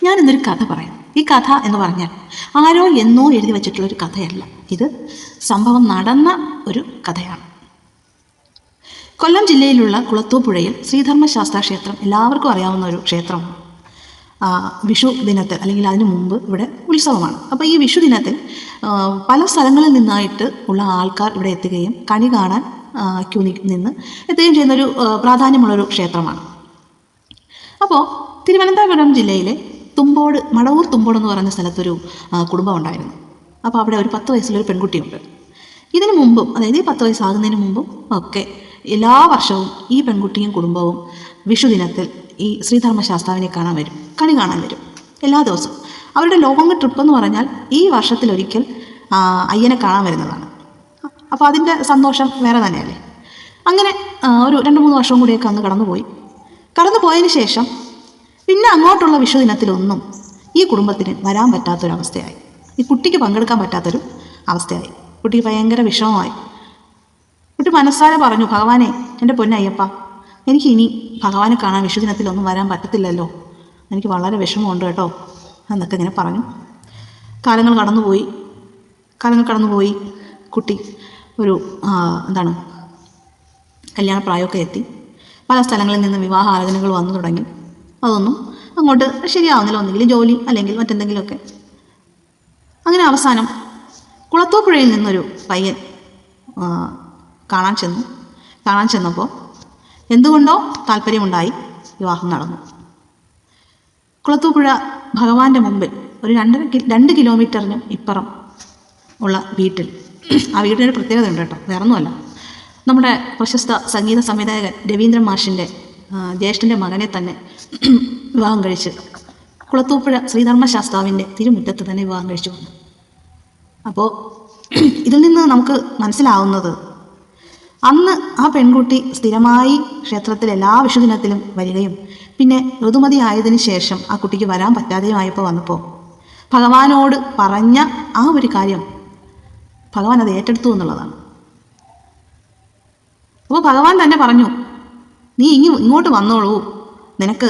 ഞാനിന്നൊരു കഥ പറയാം. ഈ കഥ എന്ന് പറഞ്ഞാൽ ആരോ എന്നോ എഴുതി വച്ചിട്ടുള്ളൊരു കഥയല്ല. ഇത് സംഭവം നടന്ന ഒരു കഥയാണ്. കൊല്ലം ജില്ലയിലുള്ള കുളത്തൂപ്പുഴയിൽ ശ്രീധർമ്മശാസ്താ ക്ഷേത്രം എല്ലാവർക്കും അറിയാവുന്ന ഒരു ക്ഷേത്രമാണ്. വിഷു ദിനത്തിൽ അല്ലെങ്കിൽ അതിനു മുമ്പ് ഇവിടെ ഉത്സവമാണ്. അപ്പോൾ ഈ വിഷു ദിനത്തിൽ പല സ്ഥലങ്ങളിൽ നിന്നായിട്ട് ഉള്ള ആൾക്കാർ ഇവിടെ എത്തുകയും കണി കാണാൻ ക്യൂ നിന്ന് എത്തുകയും ചെയ്യുന്നൊരു പ്രാധാന്യമുള്ളൊരു ക്ഷേത്രമാണ്. അപ്പോൾ തിരുവനന്തപുരം ജില്ലയിലെ തുമ്പോട്, മടവൂർ തുമ്പോട് എന്ന് പറയുന്ന സ്ഥലത്തൊരു കുടുംബം ഉണ്ടായിരുന്നു. അപ്പോൾ അവിടെ ഒരു 10 വയസ്സുള്ളൊരു പെൺകുട്ടിയുണ്ട്. ഇതിനു മുമ്പും, അതായത് ഈ 10 വയസ്സാകുന്നതിന് മുമ്പും ഒക്കെ എല്ലാ വർഷവും ഈ പെൺകുട്ടിയും കുടുംബവും വിഷു ദിനത്തിൽ ഈ ശ്രീധർമ്മശാസ്താവിനെ കാണാൻ വരും, കണി കാണാൻ വരും എല്ലാ ദിവസവും. അവരുടെ ലോങ് ട്രിപ്പ് എന്ന് പറഞ്ഞാൽ ഈ വർഷത്തിലൊരിക്കൽ അയ്യനെ കാണാൻ വരുന്നതാണ്. അപ്പോൾ അതിൻ്റെ സന്തോഷം വേറെ തന്നെയല്ലേ. അങ്ങനെ ഒരു 2-3 വർഷവും കൂടിയൊക്കെ അന്ന് കടന്നു പോയതിന് ശേഷം പിന്നെ അങ്ങോട്ടുള്ള വിഷു ദിനത്തിലൊന്നും ഈ കുടുംബത്തിന് വരാൻ പറ്റാത്തൊരവസ്ഥയായി. ഈ കുട്ടിക്ക് പങ്കെടുക്കാൻ പറ്റാത്തൊരു അവസ്ഥയായി. കുട്ടിക്ക് ഭയങ്കര വിഷമമായി. കുട്ടി മനസ്സാരെ പറഞ്ഞു, ഭഗവാനെ, എൻ്റെ പൊന്നയ്യപ്പ, എനിക്ക് ഇനി ഭഗവാനെ കാണാൻ വിഷു ദിനത്തിലൊന്നും വരാൻ പറ്റത്തില്ലല്ലോ, എനിക്ക് വളരെ വിഷമമുണ്ട് കേട്ടോ എന്നൊക്കെ ഇങ്ങനെ പറഞ്ഞു. കാലങ്ങൾ കടന്നുപോയി. കുട്ടി ഒരു കല്യാണപ്രായമൊക്കെ എത്തി. പല സ്ഥലങ്ങളിൽ നിന്ന് വിവാഹ ആലോചനകൾ വന്നു തുടങ്ങി. അതൊന്നും അങ്ങോട്ട് ശരിയാവുന്നില്ല. ഒന്നുകിൽ ജോലി അല്ലെങ്കിൽ മറ്റെന്തെങ്കിലുമൊക്കെ. അങ്ങനെ അവസാനം കുളത്തൂപ്പുഴയിൽ നിന്നൊരു പയ്യൻ കാണാൻ ചെന്നപ്പോൾ എന്തുകൊണ്ടോ താല്പര്യമുണ്ടായി, വിവാഹം നടന്നു. കുളത്തൂപ്പുഴ ഭഗവാന്റെ മുമ്പിൽ ഒരു 2 കിലോമീറ്ററിന് ഇപ്പുറം ഉള്ള വീട്ടിൽ, ആ വീടിനൊരു പ്രത്യേകത ഉണ്ട് കേട്ടോ, വേറൊന്നുമല്ല. നമ്മുടെ പ്രശസ്ത സംഗീത സംവിധായകൻ രവീന്ദ്രൻ മാഷിൻ്റെ ജ്യേഷ്ഠൻ്റെ മകനെ തന്നെ വിവാഹം കഴിച്ച് കുളത്തൂപ്പുഴ ശ്രീധർമ്മശാസ്താവിൻ്റെ തിരുമുറ്റത്ത് തന്നെ വിവാഹം കഴിച്ചു വന്നു. അപ്പോൾ ഇതിൽ നിന്ന് നമുക്ക് മനസ്സിലാവുന്നത്, അന്ന് ആ പെൺകുട്ടി സ്ഥിരമായി ക്ഷേത്രത്തിൽ എല്ലാ വിഷുദിനത്തിലും വരികയും പിന്നെ ഋതുമതി ആയതിനു ശേഷം ആ കുട്ടിക്ക് വരാൻ പറ്റാതെയുമായപ്പോൾ വന്നപ്പോൾ ഭഗവാനോട് പറഞ്ഞ ആ ഒരു കാര്യം ഭഗവാൻ അത് ഏറ്റെടുത്തു എന്നുള്ളതാണ്. അപ്പോൾ ഭഗവാൻ തന്നെ പറഞ്ഞു, നീ ഇങ്ങോട്ട് വന്നോളൂ, നിനക്ക്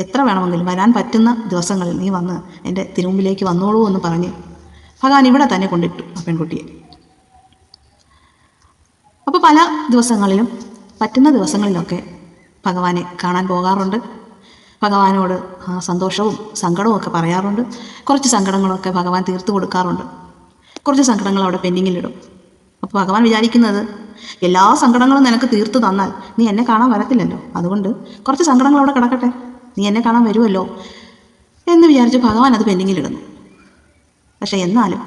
എത്ര വേണമെങ്കിലും വരാൻ പറ്റുന്ന ദിവസങ്ങളിൽ നീ വന്ന് എൻ്റെ തിരുമുമ്പിലേക്ക് വന്നോളൂ എന്ന് പറഞ്ഞ് ഭഗവാൻ ഇവിടെ തന്നെ കൊണ്ടിട്ടു ആ പെൺകുട്ടിയെ. അപ്പോൾ പല ദിവസങ്ങളിലും, പറ്റുന്ന ദിവസങ്ങളിലൊക്കെ ഭഗവാനെ കാണാൻ പോകാറുണ്ട്. ഭഗവാനോട് സന്തോഷവും സങ്കടവും ഒക്കെ പറയാറുണ്ട്. കുറച്ച് സങ്കടങ്ങളൊക്കെ ഭഗവാൻ തീർത്തു കൊടുക്കാറുണ്ട്. കുറച്ച് സങ്കടങ്ങൾ അവിടെ പെൻഡിങ്ങിലിടും. അപ്പോൾ ഭഗവാൻ വിചാരിക്കുന്നത്, എല്ലാ സങ്കടങ്ങളും നിനക്ക് തീർത്തു തന്നാൽ നീ എന്നെ കാണാൻ വരത്തില്ലല്ലോ, അതുകൊണ്ട് കുറച്ച് സങ്കടങ്ങൾ അവിടെ കിടക്കട്ടെ, നീ എന്നെ കാണാൻ വരുമല്ലോ എന്ന് വിചാരിച്ച് ഭഗവാൻ അത് പെൻഡിങ്ങിലിടുന്നു. പക്ഷെ എന്നാലും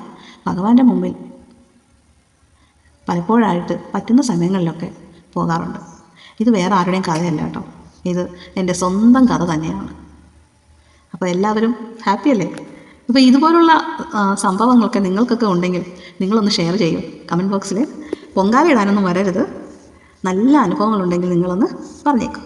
ഭഗവാന്റെ മുമ്പിൽ പലപ്പോഴായിട്ട് പറ്റുന്ന സമയങ്ങളിലൊക്കെ പോകാറുണ്ട്. ഇത് വേറെ ആരുടെയും കഥയല്ല കേട്ടോ, ഇത് എൻ്റെ സ്വന്തം കഥ തന്നെയാണ്. അപ്പോൾ എല്ലാവരും ഹാപ്പിയല്ലേ? അപ്പോൾ ഇതുപോലുള്ള സംഭവങ്ങളൊക്കെ നിങ്ങൾക്കൊക്കെ ഉണ്ടെങ്കിൽ നിങ്ങളൊന്ന് ഷെയർ ചെയ്യൂ കമൻറ്റ് ബോക്സിൽ. പൊങ്കാല ഇടാനൊന്നും വരരുത്. നല്ല അനുഭവങ്ങളുണ്ടെങ്കിൽ നിങ്ങളൊന്ന് പറഞ്ഞേക്കും.